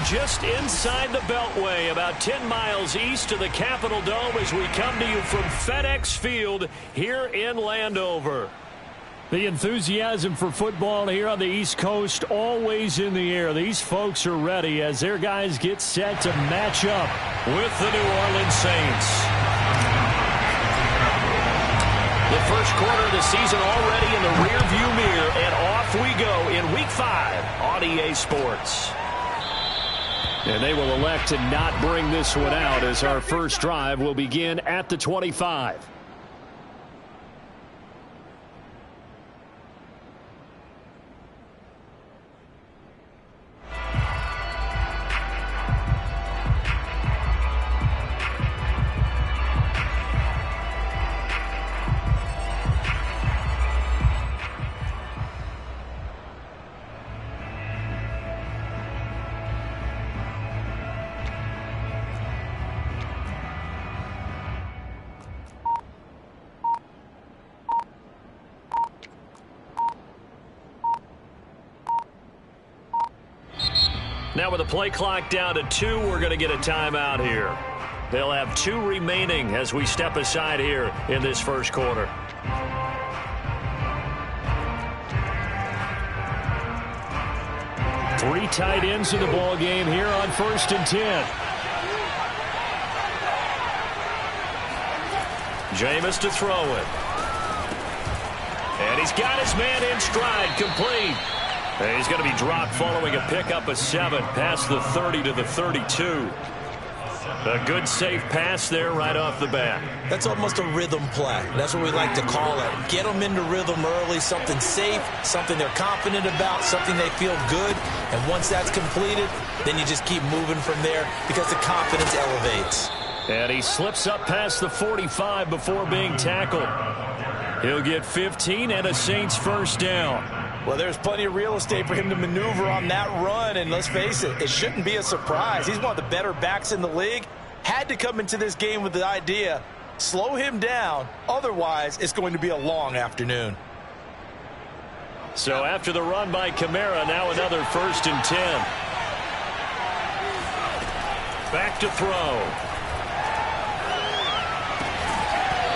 just inside the Beltway, about 10 miles east of the Capitol Dome as we come to you from FedEx Field here in Landover. The enthusiasm for football here on the East Coast always in the air. These folks are ready as their guys get set to match up with the New Orleans Saints. The first quarter of the season already in the rearview mirror, and off we go in Week 5 on EA Sports. And they will elect to not bring this one out as our first drive will begin at the 25. Now with the play clock down to 2, we're going to get a timeout here. They'll have 2 remaining as we step aside here in this first quarter. Three tight ends in the ball game here on 1st and 10. Jameis to throw it. And he's got his man in stride, complete. And he's going to be dropped following a pickup of 7 past the 30 to the 32. A good safe pass there right off the bat. That's almost a rhythm play. That's what we like to call it. Get them into rhythm early, something safe, something they're confident about, something they feel good. And once that's completed, then you just keep moving from there because the confidence elevates. And he slips up past the 45 before being tackled. He'll get 15 and a Saints first down. Well, there's plenty of real estate for him to maneuver on that run, and let's face it, it shouldn't be a surprise. He's one of the better backs in the league. Had to come into this game with the idea, slow him down, otherwise it's going to be a long afternoon. So after the run by Kamara, now another 1st and 10. Back to throw.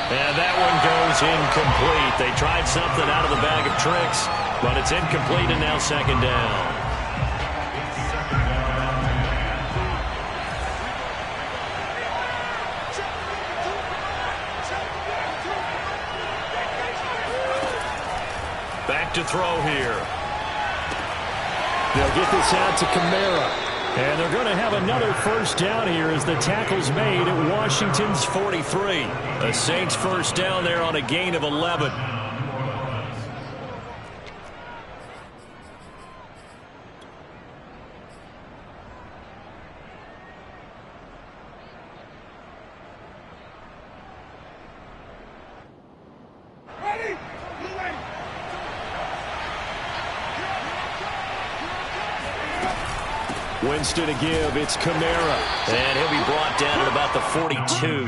And that one goes incomplete. They tried something out of the bag of tricks, but it's incomplete and now 2nd down. Back to throw here. They'll get this out to Kamara. And they're going to have another first down here as the tackle's made at Washington's 43. The Saints first down there on a gain of 11. Winston to give. It's Kamara. And he'll be brought down at about the 42.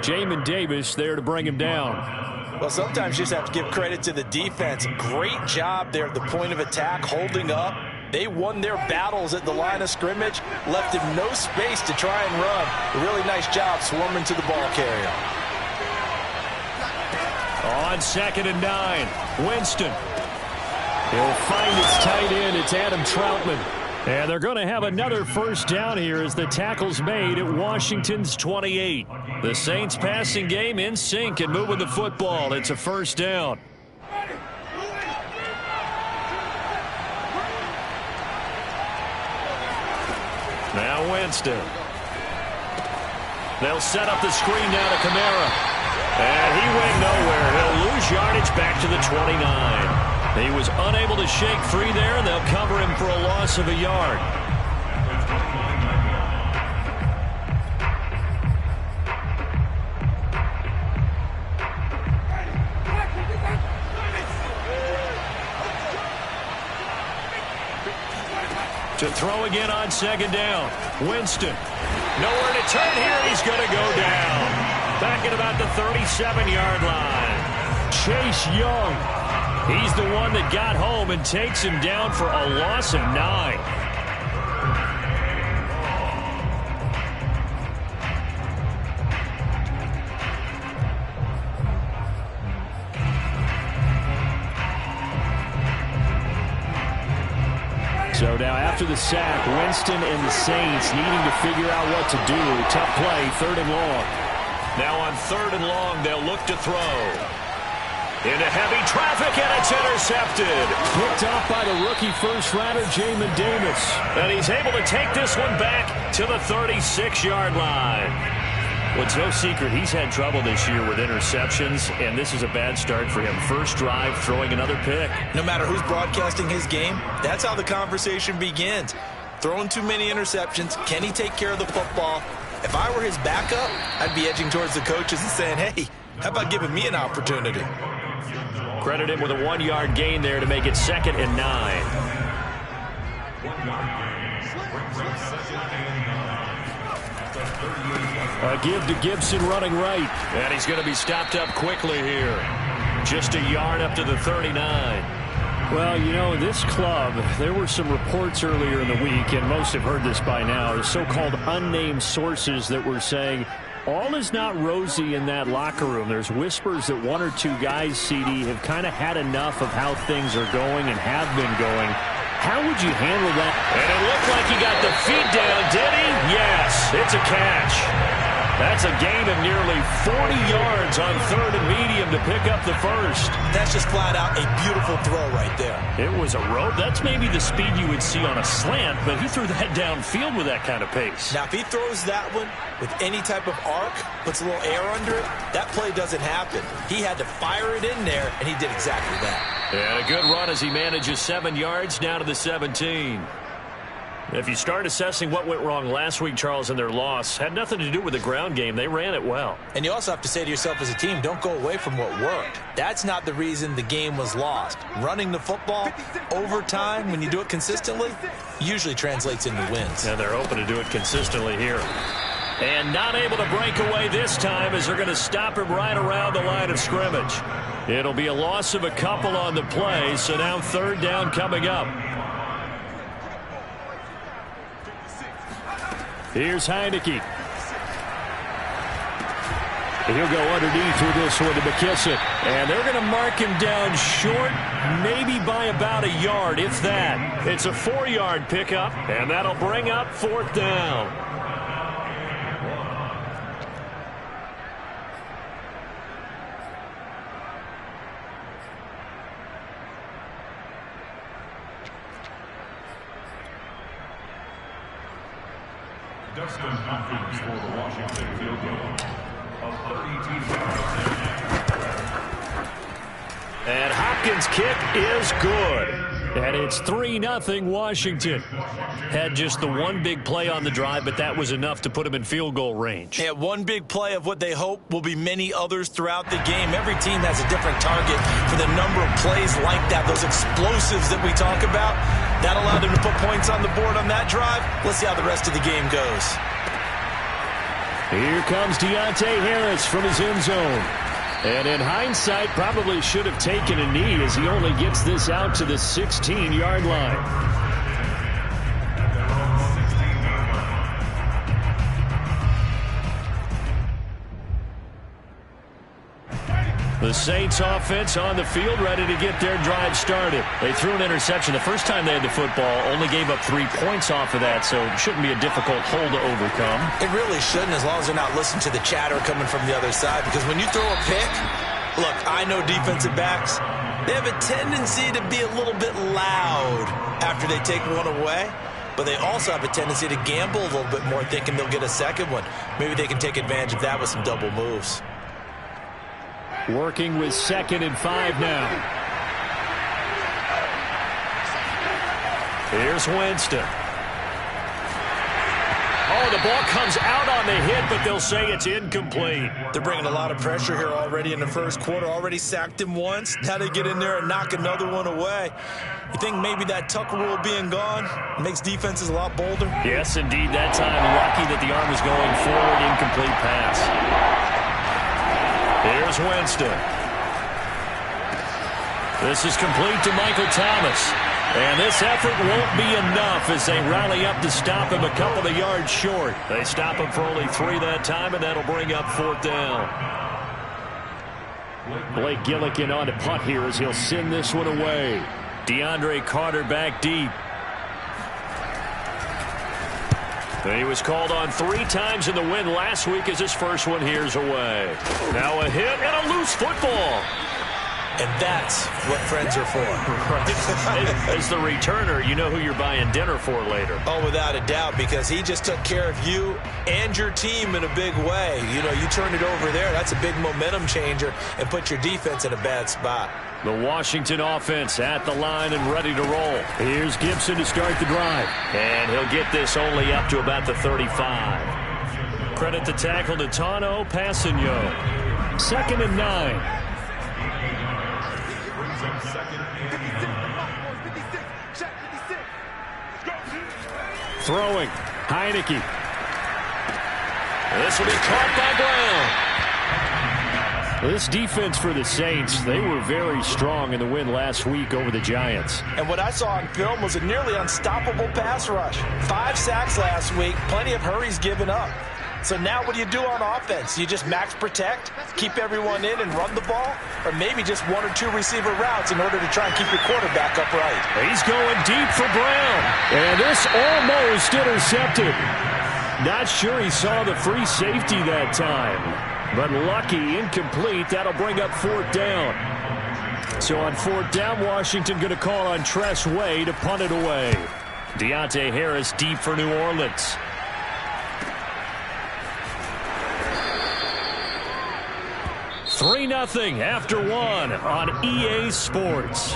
Jamin Davis there to bring him down. Well, sometimes you just have to give credit to the defense. Great job there at the point of attack, holding up. They won their battles at the line of scrimmage, left him no space to try and run. A really nice job swarming to the ball carrier. On 2nd and 9, Winston. He'll find his tight end. It's Adam Troutman. And they're going to have another first down here as the tackle's made at Washington's 28. The Saints passing game in sync and moving the football. It's a first down. Now Winston. They'll set up the screen now to Kamara. And he went nowhere. He'll lose yardage back to the 29. He was unable to shake free there, and they'll cover him for a loss of a yard. To throw again on 2nd down. Winston. Nowhere to turn here. He's going to go down. Back at about the 37-yard line. Chase Young. He's the one that got home and takes him down for a loss of 9. So now after the sack, Winston and the Saints needing to figure out what to do. Tough play, 3rd and long. Now on 3rd and long, they'll look to throw. Into heavy traffic, and it's intercepted. Picked off by the rookie first-rounder, Jamin Davis. And he's able to take this one back to the 36-yard line. Well, it's no secret he's had trouble this year with interceptions, and this is a bad start for him. First drive, throwing another pick. No matter who's broadcasting his game, that's how the conversation begins. Throwing too many interceptions. Can he take care of the football? If I were his backup, I'd be edging towards the coaches and saying, hey, how about giving me an opportunity? Credit him with a 1-yard gain there to make it 2nd and 9. A give to Gibson running right. And he's going to be stopped up quickly here. Just a yard up to the 39. Well, you know, this club, there were some reports earlier in the week, and most have heard this by now, the so-called unnamed sources that were saying all is not rosy in that locker room. There's whispers that 1 or 2 guys, CD, have kind of had enough of how things are going and have been going. How would you handle that? And it looked like he got the feet down, did he? Yes, it's a catch. That's a gain of nearly 40 yards on 3rd and medium to pick up the first. That's just flat out a beautiful throw right there. It was a rope. That's maybe the speed you would see on a slant, but he threw that downfield with that kind of pace. Now, if he throws that one with any type of arc, puts a little air under it, that play doesn't happen. He had to fire it in there, and he did exactly that. And a good run as he manages 7 yards down to the 17. If you start assessing what went wrong last week, Charles, in their loss, had nothing to do with the ground game. They ran it well. And you also have to say to yourself as a team, don't go away from what worked. That's not the reason the game was lost. Running the football over time, when you do it consistently, usually translates into wins. And they're hoping to do it consistently here. And not able to break away this time as they're going to stop him right around the line of scrimmage. It'll be a loss of a couple on the play, so now 3rd down coming up. Here's Heineke. He'll go underneath with this one to McKissick. And they're going to mark him down short, maybe by about a yard, if that. It's a 4-yard pickup, and that'll bring up 4th down. Dustin Hopkins for the Washington field goal of 32 yards. And Hopkins' kick is good. And it's 3-0 Washington. Had just the one big play on the drive, but that was enough to put him in field goal range. Yeah, one big play of what they hope will be many others throughout the game. Every team has a different target for the number of plays like that, those explosives that we talk about. That allowed them to put points on the board on that drive. Let's see how the rest of the game goes. Here comes Deontay Harris from his end zone. And in hindsight, probably should have taken a knee as he only gets this out to the 16-yard line. The Saints offense on the field, ready to get their drive started. They threw an interception the first time they had the football, only gave up 3 points off of that, so it shouldn't be a difficult hole to overcome. It really shouldn't, as long as they're not listening to the chatter coming from the other side, because when you throw a pick, look, I know defensive backs, they have a tendency to be a little bit loud after they take one away, but they also have a tendency to gamble a little bit more, thinking they'll get a second one. Maybe they can take advantage of that with some double moves. Working with 2nd and 5 now. Here's Winston. Oh, the ball comes out on the hit, but they'll say it's incomplete. They're bringing a lot of pressure here already in the first quarter. Already sacked him once. Now they get in there and knock another one away. You think maybe that Tucker rule being gone makes defenses a lot bolder? Yes, indeed. That time, lucky that the arm was going forward. Incomplete pass. Here's Winston. This is complete to Michael Thomas. And this effort won't be enough as they rally up to stop him a couple of yards short. They stop him for only 3 that time, and that'll bring up 4th down. Blake Gillikin on to punt here as he'll send this one away. DeAndre Carter back deep. He was called on 3 times in the win last week as his first one here's away. Now a hit and a loose football. And that's what friends are for. As the returner, you know who you're buying dinner for later. Oh, without a doubt, because he just took care of you and your team in a big way. You know, you turned it over there. That's a big momentum changer and put your defense in a bad spot. The Washington offense at the line and ready to roll. Here's Gibson to start the drive. And he'll get this only up to about the 35. Credit the tackle to Tano Passanio. 2nd and 9. Throwing. Heineke. This will be caught by Brown. This defense for the Saints, they were very strong in the win last week over the Giants. And what I saw on film was a nearly unstoppable pass rush. 5 sacks last week, plenty of hurries given up. So now what do you do on offense? You just max protect, keep everyone in and run the ball? Or maybe just 1 or 2 receiver routes in order to try and keep your quarterback upright? He's going deep for Brown. And this almost intercepted. Not sure he saw the free safety that time. But lucky, incomplete. That'll bring up 4th down. So on 4th down, Washington going to call on Tress Way to punt it away. Deontay Harris deep for New Orleans. 3-0 after 1 on EA Sports.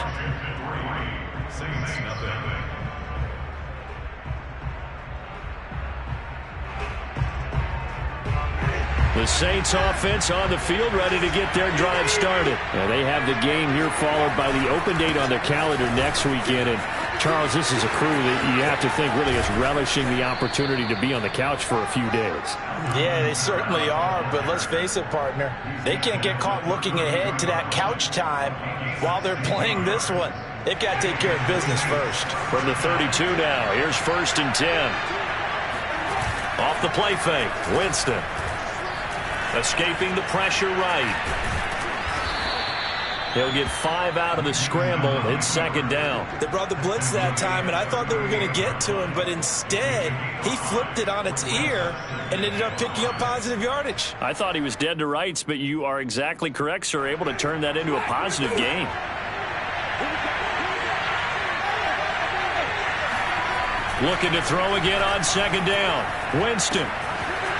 The Saints offense on the field ready to get their drive started. And they have the game here followed by the open date on their calendar next weekend. And Charles, this is a crew that you have to think really is relishing the opportunity to be on the couch for a few days. Yeah, they certainly are, but let's face it, partner. They can't get caught looking ahead to that couch time while they're playing this one. They've got to take care of business first. From the 32 now, here's 1st and 10. Off the play fake, Winston. Escaping the pressure right. He'll get 5 out of the scramble. It's 2nd down. They brought the blitz that time, and I thought they were going to get to him, but instead, he flipped it on its ear and ended up picking up positive yardage. I thought he was dead to rights, but you are exactly correct, sir. Able to turn that into a positive gain. Looking to throw again on 2nd down. Winston.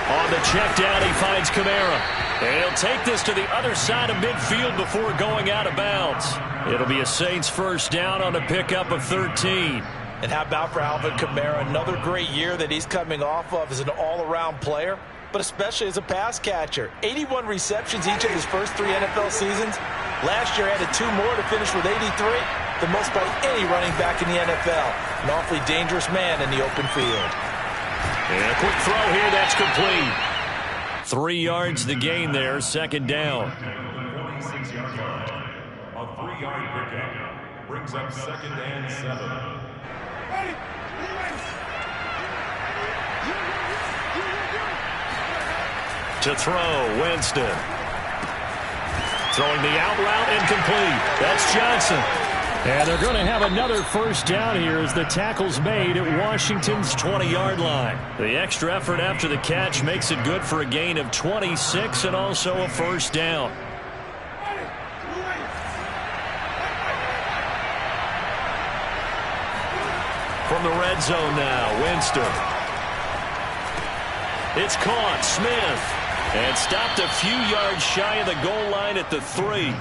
On the check down, he finds Kamara. And he'll take this to the other side of midfield before going out of bounds. It'll be a Saints 1st down on a pickup of 13. And how about for Alvin Kamara? Another great year that he's coming off of as an all-around player, but especially as a pass catcher. 81 receptions each of his first 3 NFL seasons. Last year added 2 more to finish with 83, the most by any running back in the NFL. An awfully dangerous man in the open field. And a quick throw here, that's complete. 3 yards the gain there, 2nd down. 26-yard line. A 3-yard pickup brings up 2nd and 7. To throw, Winston. Throwing the out route, incomplete. That's Johnson. And they're going to have another 1st down here as the tackle's made at Washington's 20-yard line. The extra effort after the catch makes it good for a gain of 26 and also a 1st down. From the red zone now, Winston. It's caught, Smith. And stopped a few yards shy of the goal line at the 3.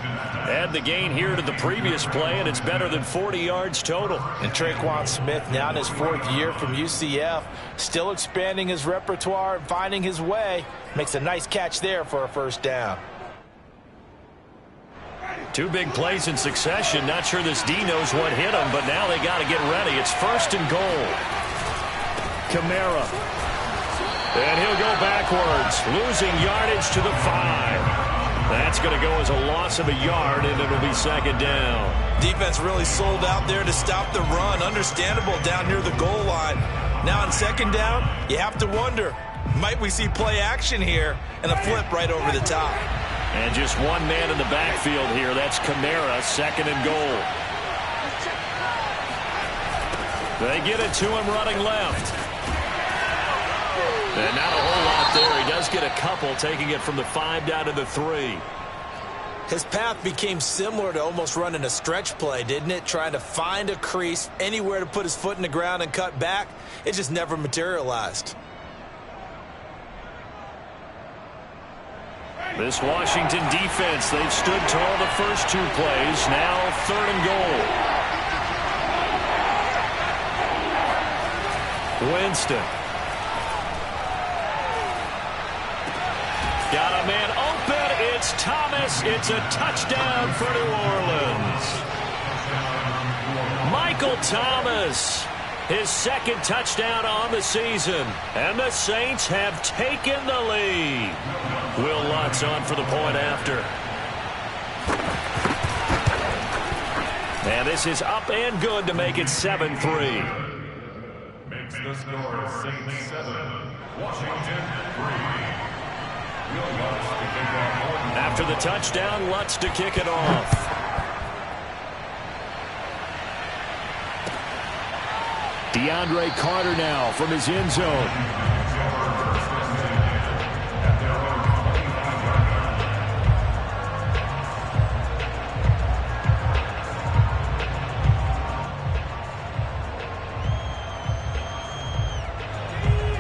Add the gain here to the previous play, and it's better than 40 yards total. And Traquan Smith now in his 4th year from UCF, still expanding his repertoire and finding his way. Makes a nice catch there for a 1st down. 2 big plays in succession. Not sure this D knows what hit him, but now they got to get ready. It's 1st and goal. Kamara. And he'll go backwards, losing yardage to the 5. That's going to go as a loss of a yard, and it'll be 2nd down. Defense really sold out there to stop the run. Understandable down near the goal line. Now on 2nd down, you have to wonder, might we see play action here and a flip right over the top? And just one man in the backfield here. That's Kamara, 2nd and goal. They get it to him running left. And not a whole lot there. He does get a couple, taking it from the 5 down to the 3. His path became similar to almost running a stretch play, didn't it? Trying to find a crease, anywhere to put his foot in the ground and cut back. It just never materialized. This Washington defense, they've stood tall the first 2 plays. Now 3rd and goal. Winston. Got a man open. It's Thomas. It's a touchdown for New Orleans. Michael Thomas, his 2nd touchdown on the season. And the Saints have taken the lead. Will Lutz on for the point after. And this is up and good to make it 7-3. Makes the score Saints 7, Washington 3. After the touchdown, Lutz to kick it off. DeAndre Carter now from his end zone.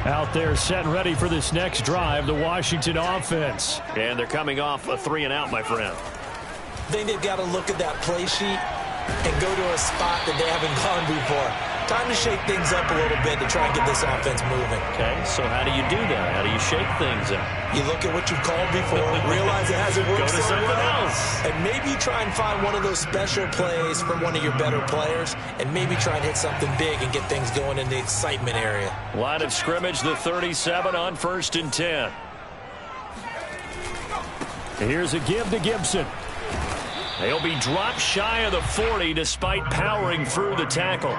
Out there set and ready for this next drive, the Washington offense. And they're coming off a 3 and out, my friend. I think they've got to look at that play sheet and go to a spot that they haven't gone before. Time to shake things up a little bit to try and get this offense moving. Okay, so how do you do that? How do you shake things up? You look at what you've called before, realize it hasn't worked Go to so something well, else. and maybe try and find one of those special plays from one of your better players, and maybe try and hit something big and get things going in the excitement area. Line of scrimmage, the 37 on 1st and 10. Here's a give to Gibson. They'll be dropped shy of the 40 despite powering through the tackle.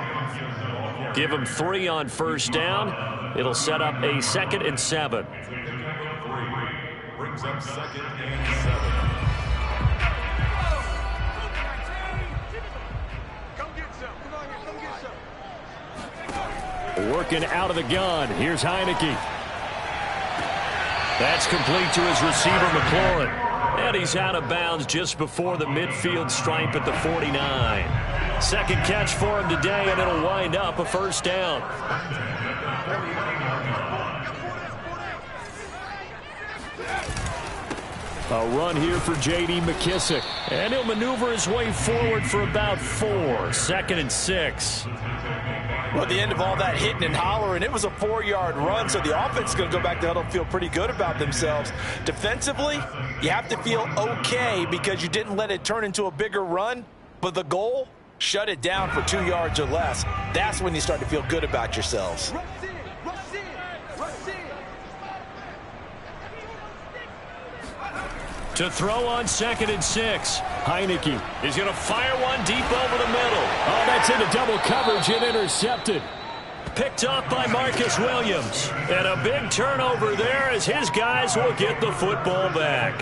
Give him 3 on 1st down. It'll set up a 2nd and 7. Brings up 2nd and 7. Working out of the gun. Here's Heineke. That's complete to his receiver, McLaurin. And he's out of bounds just before the midfield stripe at the 49. 2nd catch for him today, and it'll wind up a 1st down. A run here for J.D. McKissick. And he'll maneuver his way forward for about 4. 2nd and 6. Well, at the end of all that hitting and hollering, it was a 4-yard run, so the offense is going to go back to huddle and feel pretty good about themselves. Defensively, you have to feel okay because you didn't let it turn into a bigger run, but the goal, shut it down for 2 yards or less. That's when you start to feel good about yourselves. To throw on 2nd and 6. Heineke. He's going to fire one deep over the middle. Oh, that's into double coverage and intercepted. Picked off by Marcus Williams. And a big turnover there as his guys will get the football back.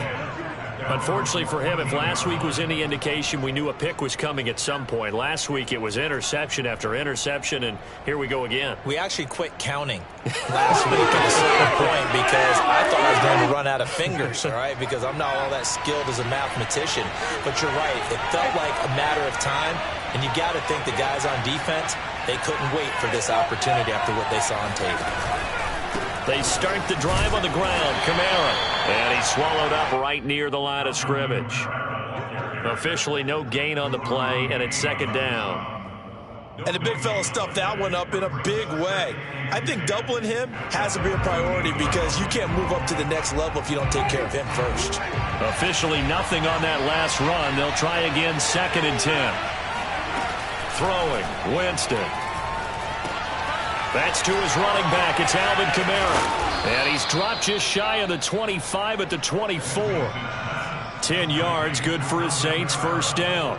Unfortunately for him, if last week was any indication, we knew a pick was coming at some point. Last week it was interception after interception, and here we go again. We actually quit counting last week at a certain point because I thought I was going to run out of fingers, all right, because I'm not all that skilled as a mathematician. But you're right. It felt like a matter of time, and you got to think the guys on defense, they couldn't wait for this opportunity after what they saw on tape. They start the drive on the ground. Kamara. And he's swallowed up right near the line of scrimmage. Officially no gain on the play, and it's 2nd down. And the big fella stuffed that one up in a big way. I think doubling him has to be a priority because you can't move up to the next level if you don't take care of him first. Officially nothing on that last run. They'll try again 2nd and 10. Throwing. Winston. That's to his running back. It's Alvin Kamara. And he's dropped just shy of the 25 at the 24. 10 yards, good for his Saints, 1st down.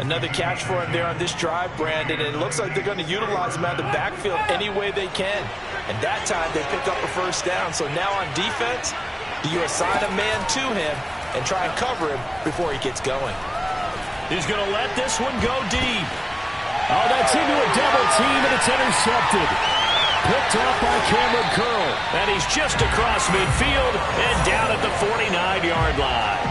Another catch for him there on this drive, Brandon. And it looks like they're going to utilize him out of the backfield any way they can. And that time they pick up a 1st down. So now on defense, do you assign a man to him and try and cover him before he gets going? He's going to let this one go deep. Oh, that's into a double team, and it's intercepted. Picked off by Cameron Curl. And he's just across midfield and down at the 49-yard line.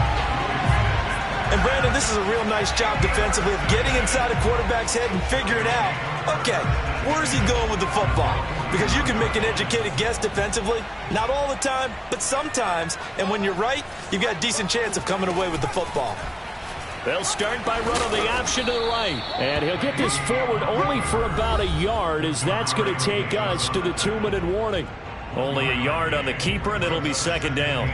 And, Brandon, this is a real nice job defensively of getting inside a quarterback's head and figuring out, okay, where is he going with the football? Because you can make an educated guess defensively. Not all the time, but sometimes. And when you're right, you've got a decent chance of coming away with the football. They'll start by running the option to the right. And he'll get this forward only for about a yard, as that's going to take us to the 2-minute warning. Only a yard on the keeper, and it'll be second down.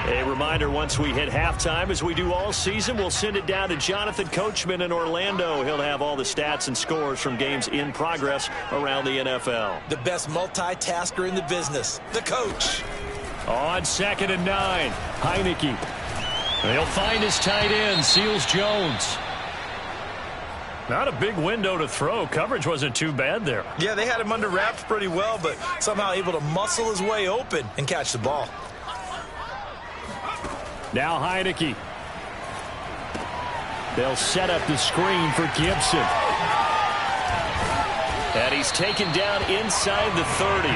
A reminder, once we hit halftime, as we do all season, we'll send it down to Jonathan Coachman in Orlando. He'll have all the stats and scores from games in progress around the NFL. The best multitasker in the business, the coach. On 2nd and 9, Heineke. He'll find his tight end, Seals Jones. Not a big window to throw. Coverage wasn't too bad there. Yeah, they had him under wraps pretty well, but somehow able to muscle his way open and catch the ball. Now Heineke. They'll set up the screen for Gibson. And he's taken down inside the 30.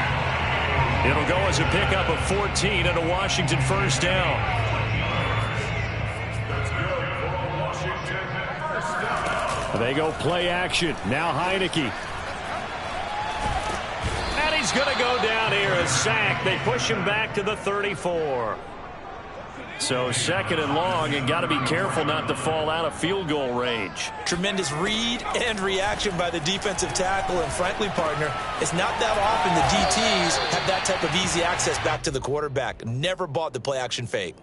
It'll go as a pickup of 14 and a Washington first down. They go play action. Now Heineke. And he's going to go down here, a sack. They push him back to the 34. So 2nd and long, and got to be careful not to fall out of field goal range. Tremendous read and reaction by the defensive tackle, and frankly, partner, it's not that often the DTs have that type of easy access back to the quarterback. Never bought the play action fake.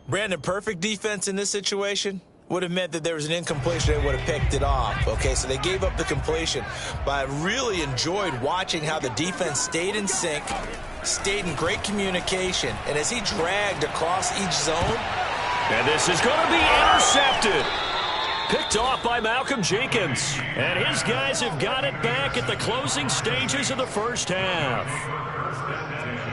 Brandon, perfect defense in this situation would have meant that there was an incompletion. They would have picked it off. Okay, so they gave up the completion. But I really enjoyed watching how the defense stayed in sync, stayed in great communication, and as he dragged across each zone. And this is going to be intercepted. Picked off by Malcolm Jenkins. And his guys have got it back at the closing stages of the first half.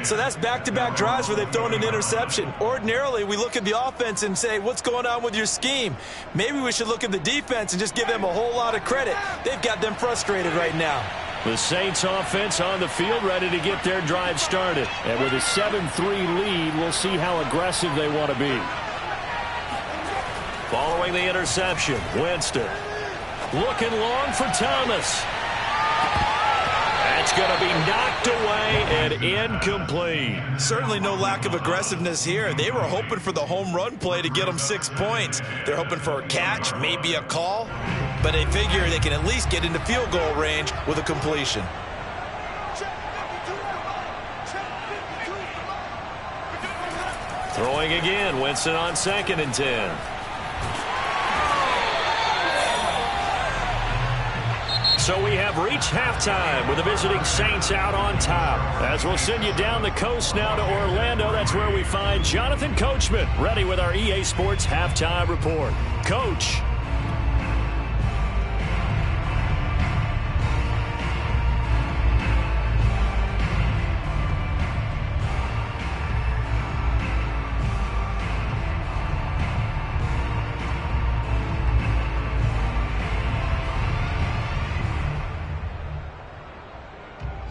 So that's back-to-back drives where they've thrown an interception. Ordinarily, we look at the offense and say, what's going on with your scheme? Maybe we should look at the defense and just give them a whole lot of credit. They've got them frustrated right now. The Saints offense on the field, ready to get their drive started. And with a 7-3 lead, we'll see how aggressive they want to be. Following the interception, Winston. Looking long for Thomas. That's going to be knocked away and incomplete. Certainly no lack of aggressiveness here. They were hoping for the home run play to get them 6 points. They're hoping for a catch, maybe a call, but they figure they can at least get into field goal range with a completion. Throwing again, Winston on 2nd and 10. So we have reached halftime with the visiting Saints out on top. As we'll send you down the coast now to Orlando, that's where we find Jonathan Coachman, ready with our EA Sports Halftime Report. Coach.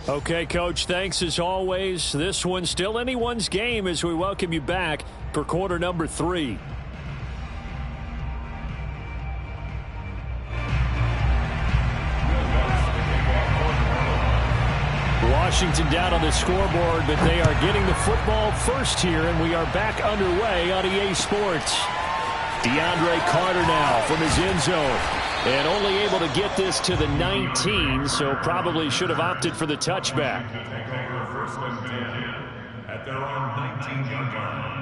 Okay, Coach, thanks as always. This one's still anyone's game as we welcome you back for quarter number 3. Washington down on the scoreboard, but they are getting the football first here, and we are back underway on EA Sports. DeAndre Carter now from his end zone. And only able to get this to the 19, so probably should have opted for the touchback. First and 10 at their own 19-yard line.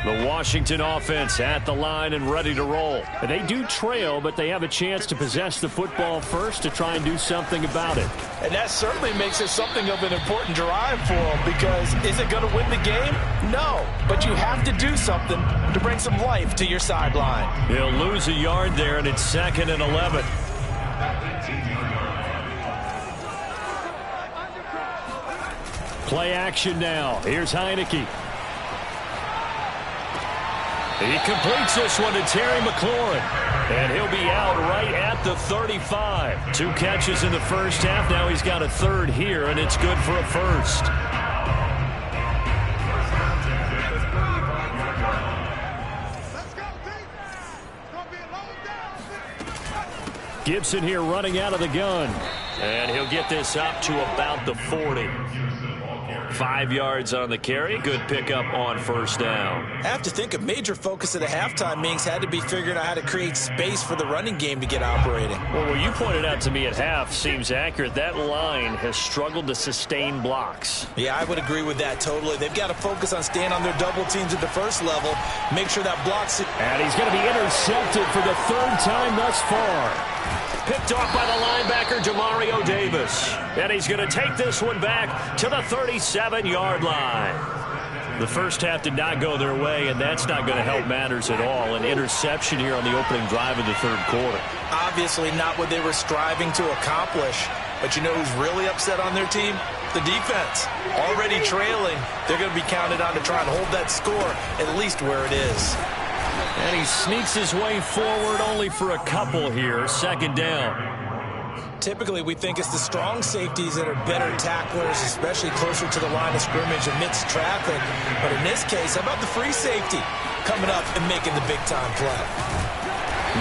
The Washington offense at the line and ready to roll. They do trail, but they have a chance to possess the football first to try and do something about it. And that certainly makes it something of an important drive for them, because is it going to win the game? No, but you have to do something to bring some life to your sideline. He'll lose a yard there, and it's 2nd and 11. Play action now. Here's Heineke. He completes this one to Terry McLaurin. And he'll be out right at the 35. 2 catches in the first half. Now he's got a third here, and it's good for a first. Gibson here running out of the gun. And he'll get this up to about the 40. 5 yards on the carry. Good pickup on first down. I have to think a major focus of the halftime meetings had to be figuring out how to create space for the running game to get operating. Well, what you pointed out to me at half seems accurate. That line has struggled to sustain blocks. Yeah, I would agree with that totally. They've got to focus on staying on their double teams at the first level. Make sure that blocks it. And he's going to be intercepted for the 3rd time thus far. Picked off by the linebacker, Demario Davis. And he's going to take this one back to the 37-yard line. The first half did not go their way, and that's not going to help matters at all. An interception here on the opening drive of the 3rd quarter. Obviously not what they were striving to accomplish. But you know who's really upset on their team? The defense. Already trailing. They're going to be counted on to try and hold that score at least where it is. And he sneaks his way forward only for a couple here. 2nd down. Typically, we think it's the strong safeties that are better tacklers, especially closer to the line of scrimmage amidst traffic. But in this case, how about the free safety coming up and making the big-time play?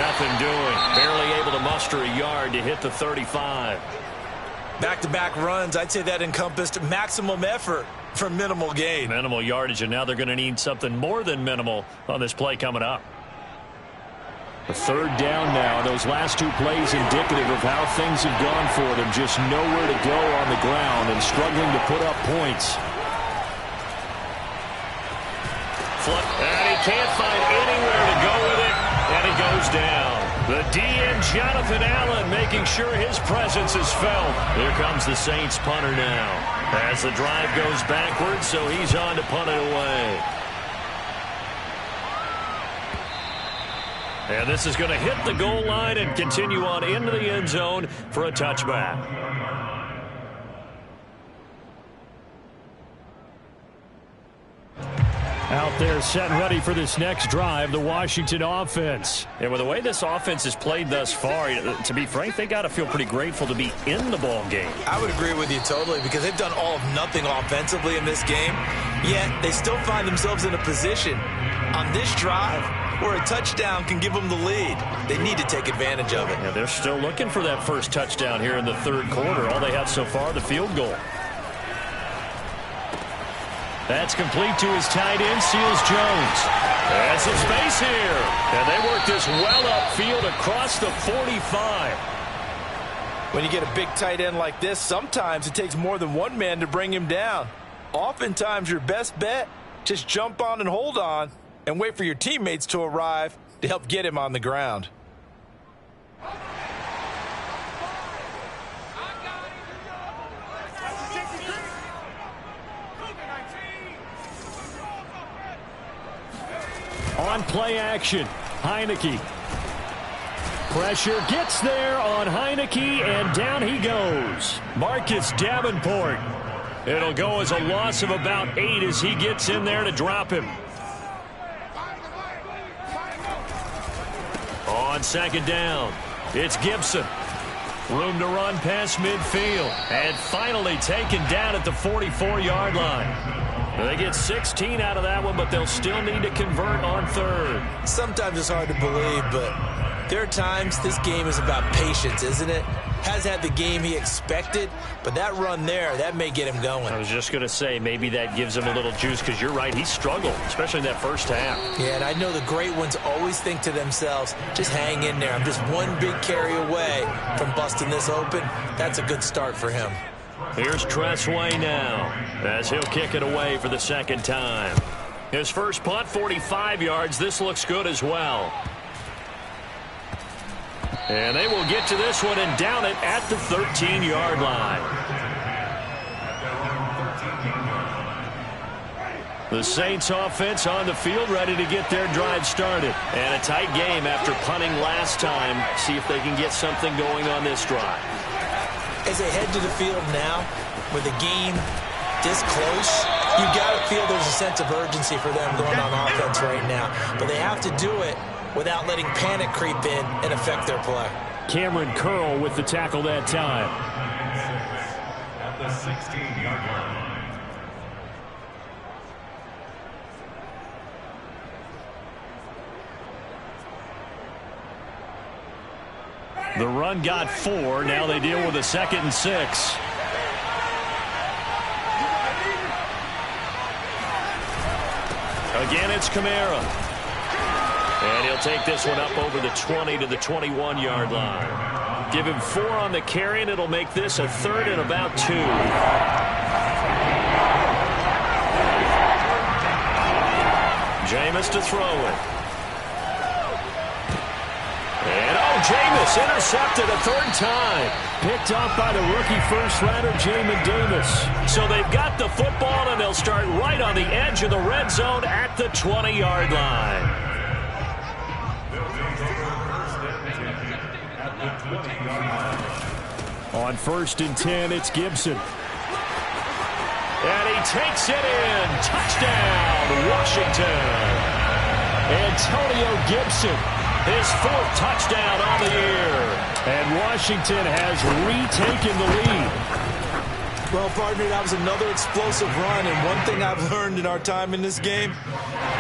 Nothing doing. Barely able to muster a yard to hit the 35. Back-to-back runs, I'd say that encompassed maximum effort for minimal gain. Minimal yardage, and now they're going to need something more than minimal on this play coming up. A 3rd down now. Those last 2 plays indicative of how things have gone for them. Just nowhere to go on the ground and struggling to put up points. And he can't find anywhere to go with it, and he goes down. The DN, Jonathan Allen, making sure his presence is felt. Here comes the Saints punter now. As the drive goes backwards, so he's on to punt it away. And this is going to hit the goal line and continue on into the end zone for a touchback. Out there set and ready for this next drive, the Washington offense. And with the way this offense has played thus far, to be frank, they got to feel pretty grateful to be in the ball game. I would agree with you totally because they've done all of nothing offensively in this game, yet they still find themselves in a position on this drive where a touchdown can give them the lead. They need to take advantage of it. Yeah, they're still looking for that first touchdown here in the 3rd quarter. All they have so far, the field goal. That's complete to his tight end, Seals Jones. There's some space here. And they work this well upfield across the 45. When you get a big tight end like this, sometimes it takes more than one man to bring him down. Oftentimes, your best bet, just jump on and hold on and wait for your teammates to arrive to help get him on the ground. On play action, Heineke. Pressure gets there on Heineke, and down he goes. Marcus Davenport. It'll go as a loss of about 8 as he gets in there to drop him. On 2nd down, it's Gibson. Room to run past midfield. And finally taken down at the 44-yard line. They get 16 out of that one, but they'll still need to convert on 3rd. Sometimes it's hard to believe, but there are times this game is about patience, isn't it? Has had the game he expected, but that run there, that may get him going. I was just going to say, maybe that gives him a little juice, because you're right, he struggled, especially in that first half. Yeah, and I know the great ones always think to themselves, just hang in there. I'm just one big carry away from busting this open. That's a good start for him. Here's Tressway now, as he'll kick it away for the 2nd time. His first punt, 45 yards. This looks good as well. And they will get to this one and down it at the 13-yard line. The Saints offense on the field, ready to get their drive started. And a tight game after punting last time. See if they can get something going on this drive. As they head to the field now with a game this close, you got to feel there's a sense of urgency for them going on offense right now. But they have to do it without letting panic creep in and affect their play. Cameron Curl with the tackle that time. At the 16-yard line. The run got 4. Now they deal with a 2nd and 6. Again, it's Kamara. And he'll take this one up over the 20 to the 21-yard line. Give him 4 on the carry, and it'll make this a 3rd and about 2. Jameis to throw it. And Jameis intercepted a 3rd time. Picked off by the rookie first-rounder, Jamin Davis. So they've got the football, and they'll start right on the edge of the red zone at the 20-yard line. On 1st and 10, it's Gibson. And he takes it in. Touchdown, Washington. Antonio Gibson. His 4th touchdown on the year. And Washington has retaken the lead. Well, partner, that was another explosive run. And one thing I've learned in our time in this game,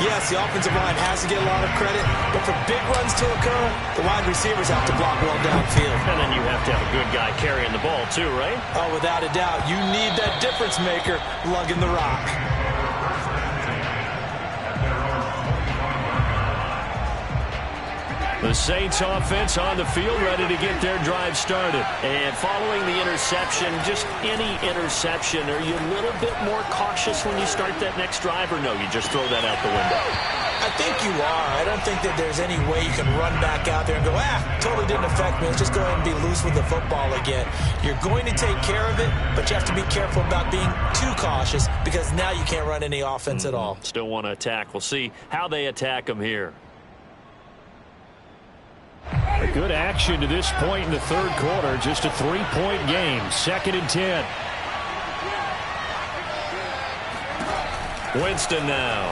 yes, the offensive line has to get a lot of credit. But for big runs to occur, the wide receivers have to block well downfield. And then you have to have a good guy carrying the ball too, right? Oh, without a doubt. You need that difference maker lugging the rock. The Saints offense on the field, ready to get their drive started. And following the interception, just any interception, are you a little bit more cautious when you start that next drive, or no, you just throw that out the window? I think you are. I don't think that there's any way you can run back out there and go, totally didn't affect me. Let's just go ahead and be loose with the football again. You're going to take care of it, but you have to be careful about being too cautious because now you can't run any offense at all. Still want to attack. We'll see how they attack them here. A good action to this point in the 3rd quarter. Just a 3-point game. 2nd and 10. Winston now.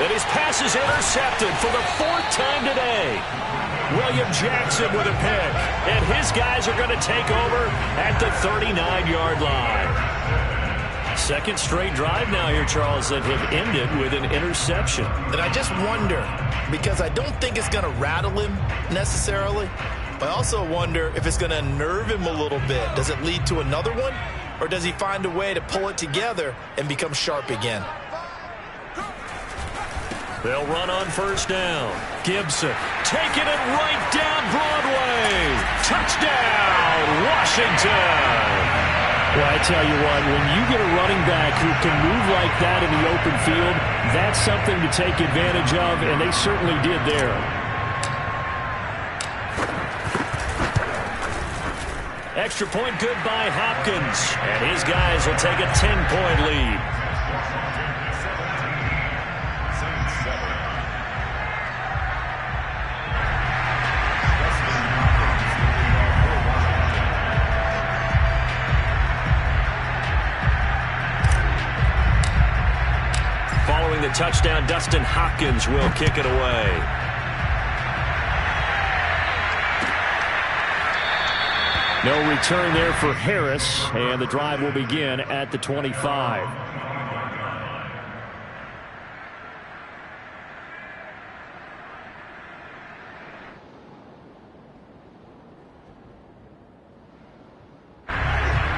And his pass is intercepted for the 4th time today. William Jackson with a pick. And his guys are going to take over at the 39-yard line. 2nd straight drive now here, Charles, that have ended with an interception. And I just wonder, because I don't think it's going to rattle him necessarily, but I also wonder if it's going to unnerve him a little bit. Does it lead to another one, or does he find a way to pull it together and become sharp again? They'll run on 1st down. Gibson taking it right down Broadway. Touchdown, Washington. Well, I tell you what, when you get a running back who can move like that in the open field, that's something to take advantage of, and they certainly did there. Extra point good by Hopkins, and his guys will take a 10-point lead. Following the touchdown, Dustin Hopkins will kick it away. No return there for Harris, and the drive will begin at the 25.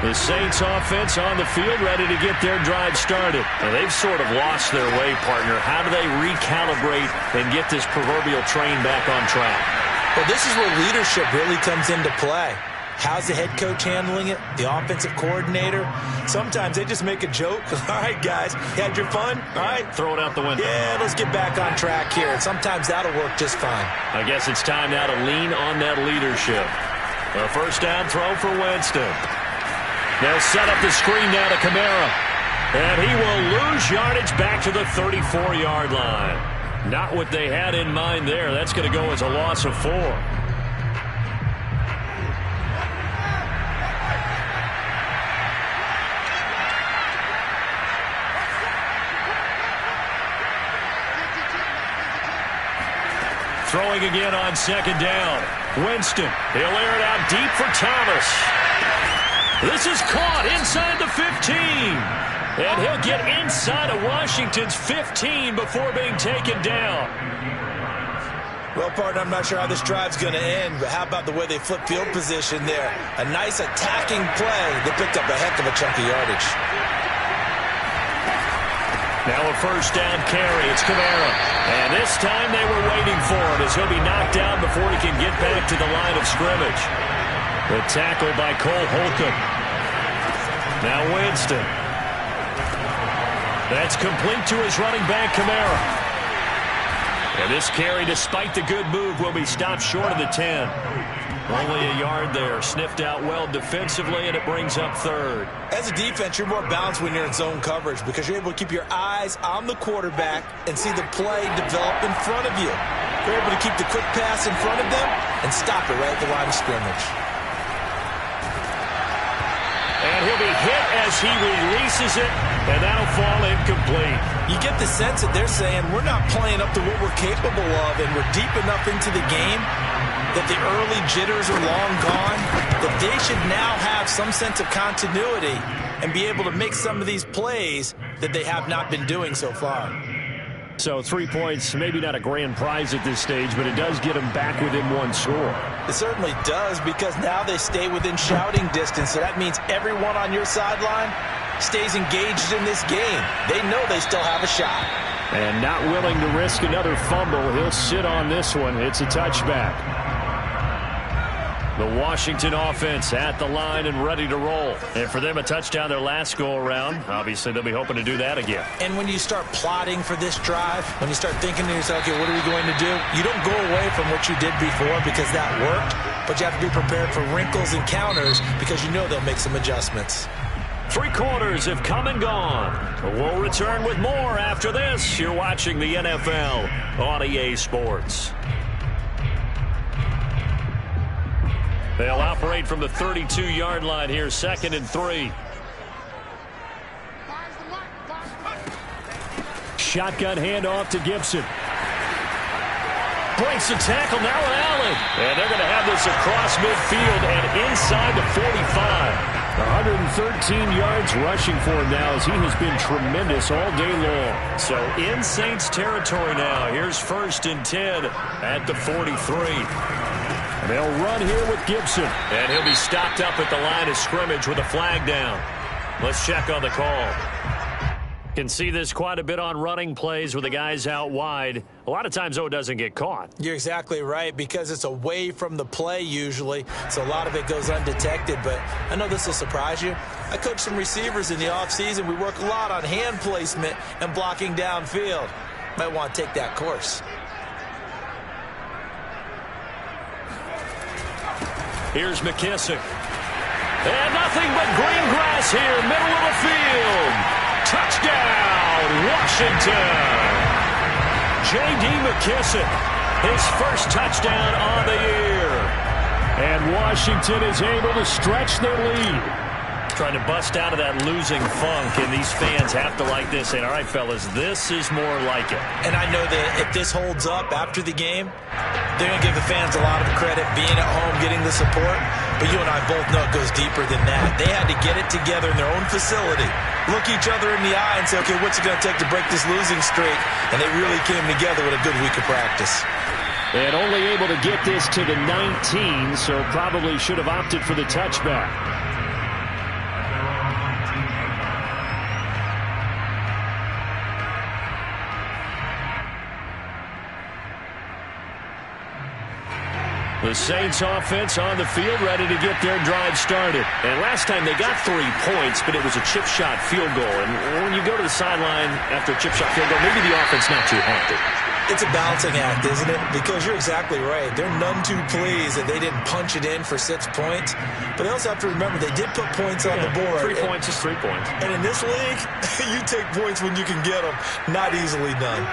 The Saints offense on the field ready to get their drive started. And they've sort of lost their way, partner. How do they recalibrate and get this proverbial train back on track? Well, this is where leadership really comes into play. How's the head coach handling it? The offensive coordinator? Sometimes they just make a joke. All right, guys, you had your fun? All right. Throw it out the window. Yeah, let's get back on track here. And sometimes that'll work just fine. I guess it's time now to lean on that leadership. A 1st down throw for Winston. They'll set up the screen now to Kamara. And he will lose yardage back to the 34-yard line. Not what they had in mind there. That's going to go as a loss of 4. Throwing again on second down. Winston. He'll air it out deep for Thomas. This is caught inside the 15. And he'll get inside of Washington's 15 before being taken down. Well, partner, I'm not sure how this drive's going to end, but how about the way they flip field position there? A nice attacking play. They picked up a heck of a chunk of yardage. Now a first down carry. It's Kamara. And this time they were waiting for him as he'll be knocked down before he can get back to the line of scrimmage. The tackle by Cole Holcomb. Now Winston. That's complete to his running back, Kamara. And this carry, despite the good move, will be stopped short of the 10. Only a yard there. Sniffed out well defensively, and it brings up third. As a defense, you're more balanced when you're in zone coverage because you're able to keep your eyes on the quarterback and see the play develop in front of you. You're able to keep the quick pass in front of them and stop it right at the line of scrimmage. And he'll be hit as he releases it, and that'll fall incomplete. You get the sense that they're saying we're not playing up to what we're capable of, and we're deep enough into the game that the early jitters are long gone, that they should now have some sense of continuity and be able to make some of these plays that they have not been doing so far. So 3 points, maybe not a grand prize at this stage, but it does get them back within one score. It certainly does, because now they stay within shouting distance, so that means everyone on your sideline stays engaged in this game. They know they still have a shot. And not willing to risk another fumble, he'll sit on this one. It's a touchback. The Washington offense at the line and ready to roll. And for them, a touchdown their last go-around. Obviously, they'll be hoping to do that again. And when you start plotting for this drive, when you start thinking to yourself, okay, what are we going to do? You don't go away from what you did before because that worked, but you have to be prepared for wrinkles and counters because you know they'll make some adjustments. 3 quarters have come and gone. We'll return with more after this. You're watching the NFL on EA Sports. They'll operate from the 32-yard line here, 2nd and 3. Shotgun handoff to Gibson. Breaks the tackle, now Allen. And they're going to have this across midfield and inside the 45. 113 yards rushing for him now as he has been tremendous all day long. So in Saints territory now. Here's 1st and 10 at the 43. They'll run here with Gibson. And he'll be stopped up at the line of scrimmage with a flag down. Let's check on the call. Can see this quite a bit on running plays with the guys out wide. A lot of times, though, it doesn't get caught. You're exactly right, because it's away from the play usually, so a lot of it goes undetected. But I know this will surprise you. I coach some receivers in the offseason. We work a lot on hand placement and blocking downfield. Might want to take that course. Here's McKissick. And nothing but green grass here, middle of the field. Touchdown, Washington. J.D. McKissick, his first touchdown on the year. And Washington is able to stretch their lead. Trying to bust out of that losing funk, and these fans have to like this. And all right, fellas, this is more like it. And I know that if this holds up after the game, they're going to give the fans a lot of credit being at home, getting the support. But you and I both know it goes deeper than that. They had to get it together in their own facility, look each other in the eye and say, okay, what's it going to take to break this losing streak? And they really came together with a good week of practice. And only able to get this to the 19, so probably should have opted for the touchback. The Saints offense on the field ready to get their drive started. And last time they got 3 points, but it was a chip shot field goal. And when you go to the sideline after a chip shot field goal, maybe the offense not too happy. It's a balancing act, isn't it? Because you're exactly right. They're none too pleased that they didn't punch it in for 6 points. But they also have to remember they did put points on the board. 3 points is 3 points. And in this league, you take points when you can get them. Not easily done.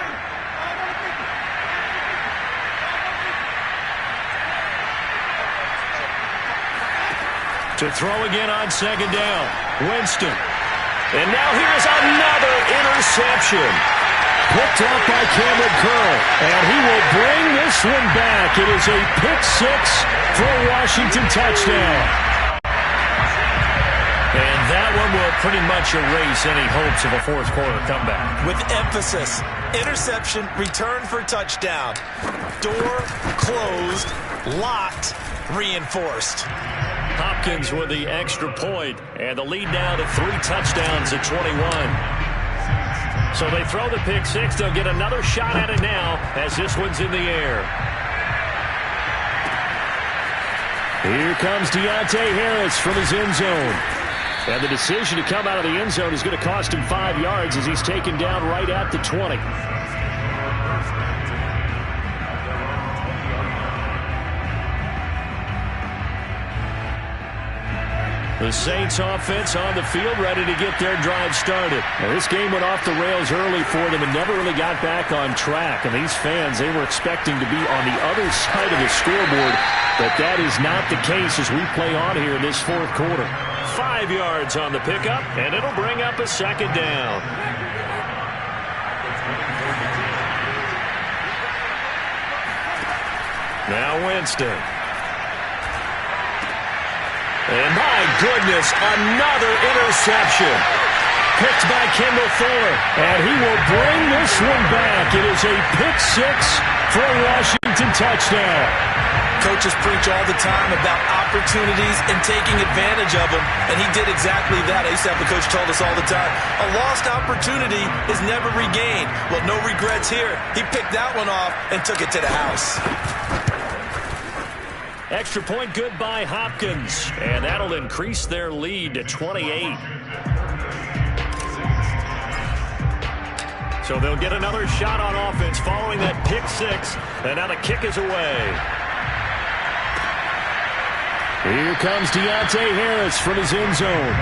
To throw again on 2nd down. Winston. And now here's another interception. Picked off by Cameron Curl. And he will bring this one back. It is a pick six for a Washington touchdown. And that one will pretty much erase any hopes of a fourth quarter comeback. With emphasis, interception, return for touchdown. Door closed, locked, reinforced. Hopkins with the extra point, and the lead now to 3 touchdowns at 21. So they throw the pick six. They'll get another shot at it now as this one's in the air. Here comes Deontay Harris from his end zone. And the decision to come out of the end zone is going to cost him 5 yards as he's taken down right at the 20. The Saints offense on the field, ready to get their drive started. Now, this game went off the rails early for them and never really got back on track. And these fans, they were expecting to be on the other side of the scoreboard, but that is not the case as we play on here in this fourth quarter. 5 yards on the pickup, and it'll bring up a second down. Now Winston. And my goodness, another interception. Picked by Kendall Fuller. And he will bring this one back. It is a pick six for a Washington touchdown. Coaches preach all the time about opportunities and taking advantage of them, and he did exactly that. I used to have the coach told us all the time, a lost opportunity is never regained. Well, no regrets here. He picked that one off and took it to the house. Extra point good by Hopkins, and that'll increase their lead to 28. So they'll get another shot on offense following that pick six, and now the kick is away. Here comes Deontay Harris from his end zone.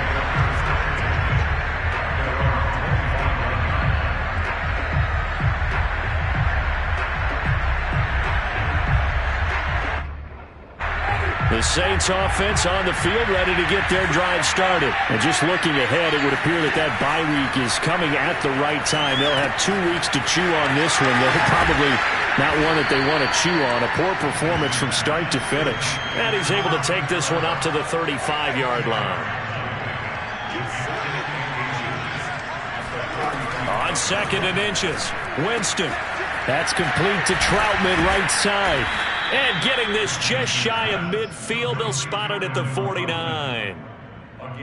The Saints offense on the field ready to get their drive started. And just looking ahead, it would appear that that bye week is coming at the right time. They'll have 2 weeks to chew on this one. They're probably not one that they want to chew on. A poor performance from start to finish. And he's able to take this one up to the 35-yard line. On 2nd and inches, Winston. That's complete to Troutman, right side. And getting this just shy of midfield, they'll spot it at the 49.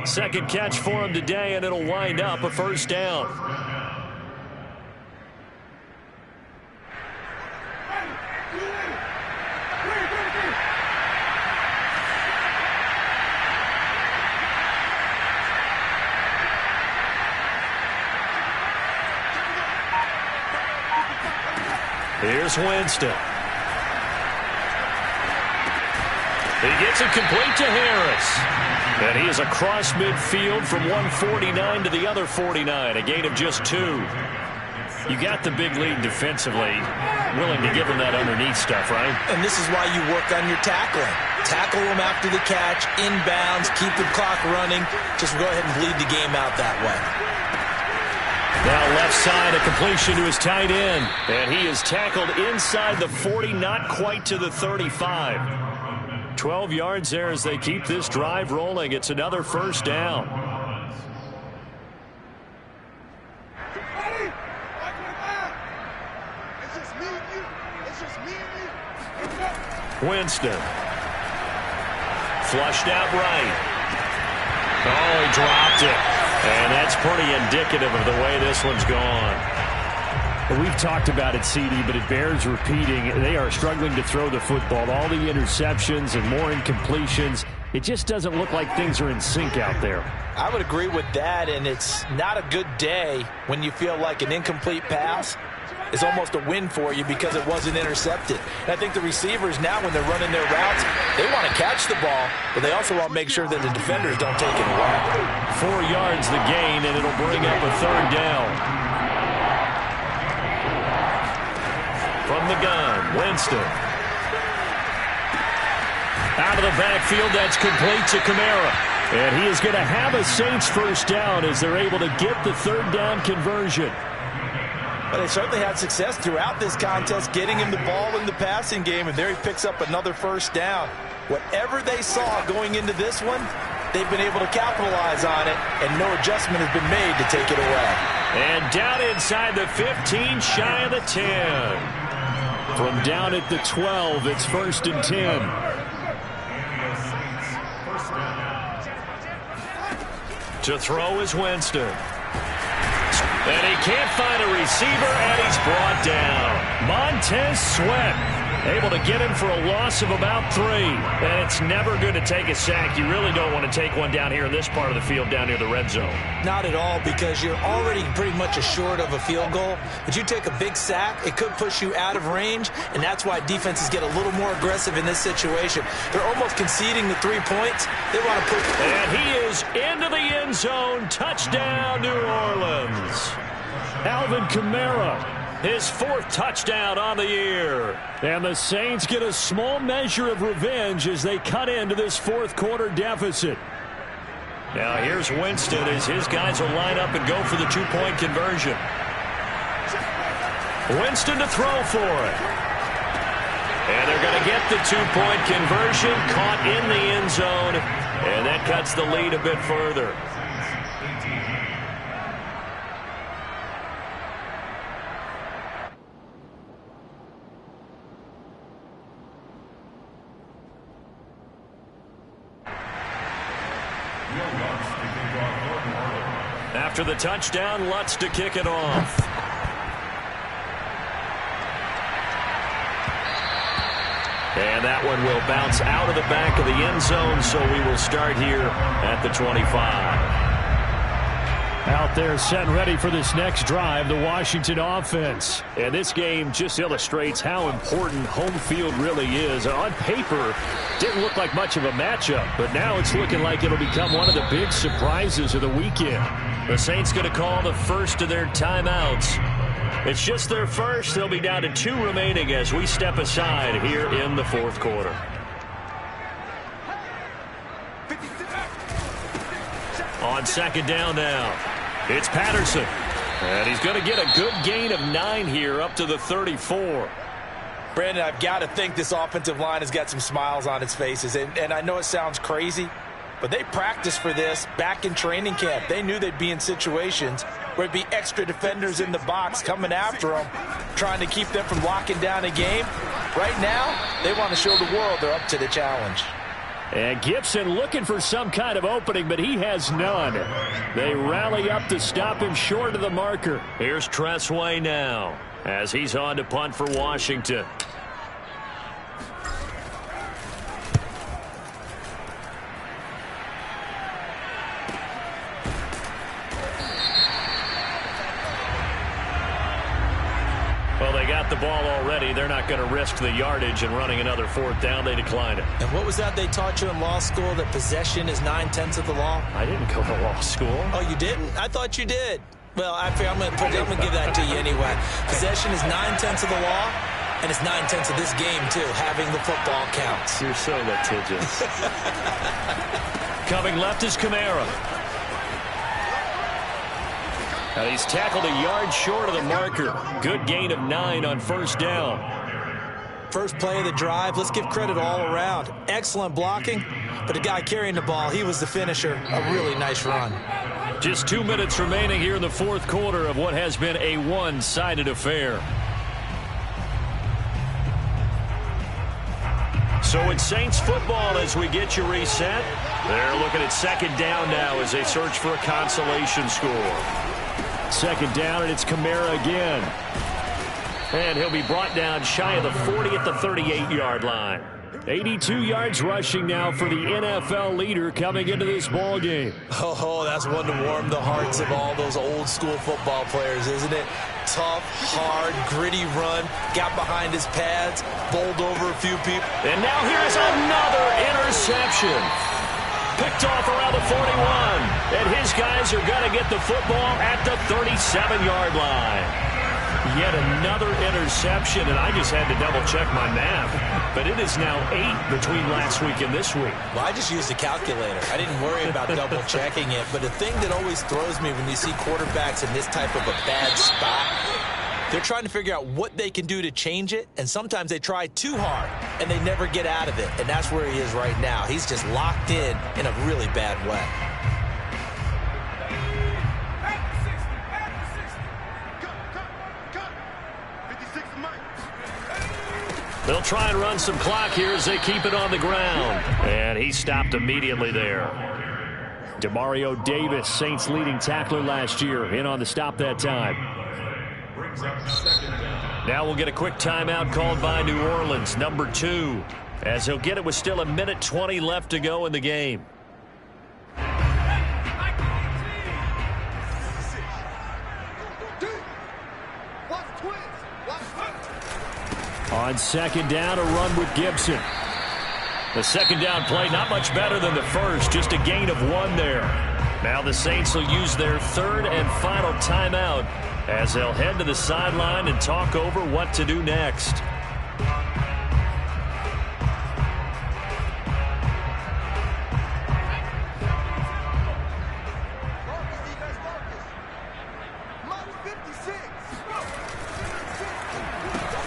Second catch for him today, and it'll wind up a first down. Here's Winston. He gets it complete to Harris. And he is across midfield from 149 to the other 49, a gain of just 2. You got the big lead defensively. Willing to give him that underneath stuff, right? And this is why you work on your tackling. Tackle him after the catch, inbounds, keep the clock running. Just go ahead and bleed the game out that way. Now left side, a completion to his tight end. And he is tackled inside the 40, not quite to the 35. 12 yards there as they keep this drive rolling. It's another first down. Winston. Flushed out right. Oh, he dropped it. And that's pretty indicative of the way this one's gone. We've talked about it, CD, but it bears repeating. They are struggling to throw the football. All the interceptions and more incompletions. It just doesn't look like things are in sync out there. I would agree with that, and it's not a good day when you feel like an incomplete pass is almost a win for you because it wasn't intercepted. And I think the receivers now, when they're running their routes, they want to catch the ball, but they also want to make sure that the defenders don't take it away. 4 yards the gain, and it'll bring up a third down. From the gun, Winston. Out of the backfield, that's complete to Kamara. And he is going to have a Saints first down as they're able to get the third down conversion. But they certainly had success throughout this contest, getting him the ball in the passing game, and there he picks up another first down. Whatever they saw going into this one, they've been able to capitalize on it, and no adjustment has been made to take it away. And down inside the 15, shy of the 10. From down at the 12, it's 1st and 10. To throw is Winston. And he can't find a receiver, and he's brought down. Montez Sweat able to get him for a loss of about 3. And it's never good to take a sack. You really don't want to take one down here in this part of the field, down near the red zone. Not at all, because you're already pretty much assured of a field goal. But you take a big sack, it could push you out of range, and that's why defenses get a little more aggressive in this situation. They're almost conceding the 3 points. They want to put... And he is into the end zone. Touchdown, New Orleans. Alvin Kamara, his 4th touchdown on the year. And the Saints get a small measure of revenge as they cut into this 4th quarter deficit. Now here's Winston as his guys will line up and go for the 2-point conversion. Winston to throw for it. And they're going to get the 2-point conversion, caught in the end zone, and that cuts the lead a bit further. After the touchdown, Lutz to kick it off. And that one will bounce out of the back of the end zone, so we will start here at the 25. Out there set and ready for this next drive, the Washington offense. And this game just illustrates how important home field really is. On paper, didn't look like much of a matchup, but now it's looking like it'll become one of the big surprises of the weekend. The Saints going to call the first of their timeouts. It's just their first. They'll be down to 2 remaining as we step aside here in the 4th quarter. On 2nd down now, it's Patterson. And he's going to get a good gain of 9 here up to the 34. Brandon, I've got to think this offensive line has got some smiles on its faces. And I know it sounds crazy, but they practiced for this back in training camp. They knew they'd be in situations where there'd be extra defenders in the box coming after them, trying to keep them from locking down a game. Right now, they want to show the world they're up to the challenge. And Gibson looking for some kind of opening, but he has none. They rally up to stop him short of the marker. Here's Tressway now as he's on to punt for Washington. Well, they got the ball already. They're not going to risk the yardage and running another 4th down. They declined it. And what was that they taught you in law school, that possession is 9/10 of the law? I didn't go to law school. Oh, you didn't? I thought you did. Well, I'm going to give that to you anyway. Possession is 9/10 of the law, and it's 9/10 of this game, too. Having the football counts. You're so litigious. Coming left is Kamara. And he's tackled a yard short of the marker. Good gain of 9 on 1st down. First play of the drive. Let's give credit all around. Excellent blocking, but the guy carrying the ball, he was the finisher. A really nice run. Just 2 minutes remaining here in the 4th quarter of what has been a one-sided affair. So it's Saints football as we get you reset. They're looking at 2nd down now as they search for a consolation score. 2nd down, and it's Kamara again. And he'll be brought down shy of the 40 at the 38-yard line. 82 yards rushing now for the NFL leader coming into this ball game. Oh, that's one to warm the hearts of all those old school football players, isn't it? Tough, hard, gritty run, got behind his pads, bowled over a few people. And now here's another interception. Picked off around the 41. And his guys are going to get the football at the 37-yard line. Yet another interception, and I just had to double-check my math. But it is now 8 between last week and this week. Well, I just used a calculator. I didn't worry about double-checking it. But the thing that always throws me when you see quarterbacks in this type of a bad spot, They're trying to figure out what they can do to change it, and sometimes they try too hard, and they never get out of it, and that's where he is right now. He's just locked in a really bad way. They'll try and run some clock here as they keep it on the ground. And he stopped immediately there. Demario Davis, Saints leading tackler last year, in on the stop that time. Now we'll get a quick timeout called by New Orleans, number 2, as he'll get it with still 1:20 left to go in the game. On second down, a run with Gibson. The second down play, not much better than the first, just a gain of 1 there. Now the Saints will use their third and final timeout as they'll head to the sideline and talk over what to do next.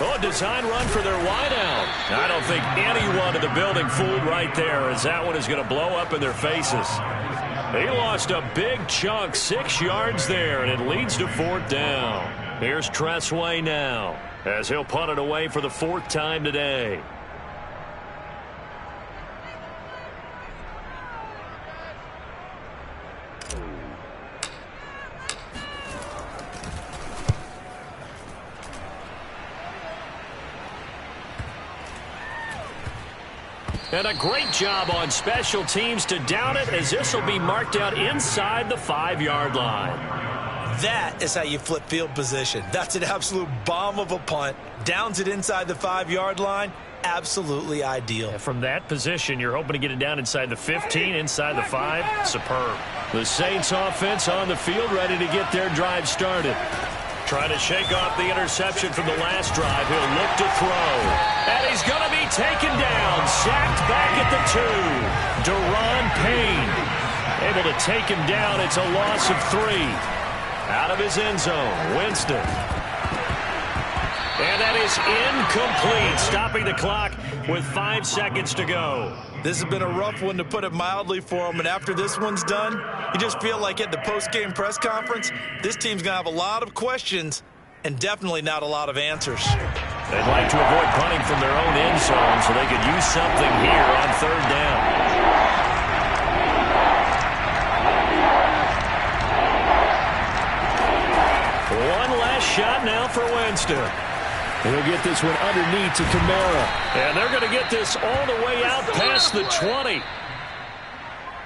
Oh, design run for their wideout. I don't think anyone in the building fooled right there, as that one is going to blow up in their faces. He lost a big chunk, 6 yards there, and it leads to 4th down. Here's Tressway now, as he'll punt it away for the 4th time today. And a great job on special teams to down it, as this will be marked out inside the 5-yard line. That is how you flip field position. That's an absolute bomb of a punt. Downs it inside the 5-yard line. Absolutely ideal. From that position, you're hoping to get it down inside the 15, inside the 5. Superb. The Saints offense on the field, ready to get their drive started. Trying to shake off the interception from the last drive. He'll look to throw. And he's going to be taken down. Sacked back at the 2. Deron Payne able to take him down. It's a loss of 3. Out of his end zone, Winston. And that is incomplete, stopping the clock with 5 seconds to go. This has been a rough one, to put it mildly, for him. And after this one's done, you just feel like at the post-game press conference, this team's going to have a lot of questions and definitely not a lot of answers. They'd like to avoid punting from their own end zone so they could use something here on 3rd down. One last shot now for Winston. He'll get this one underneath to Kamara. And they're going to get this all the way out past the 20.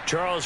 Charles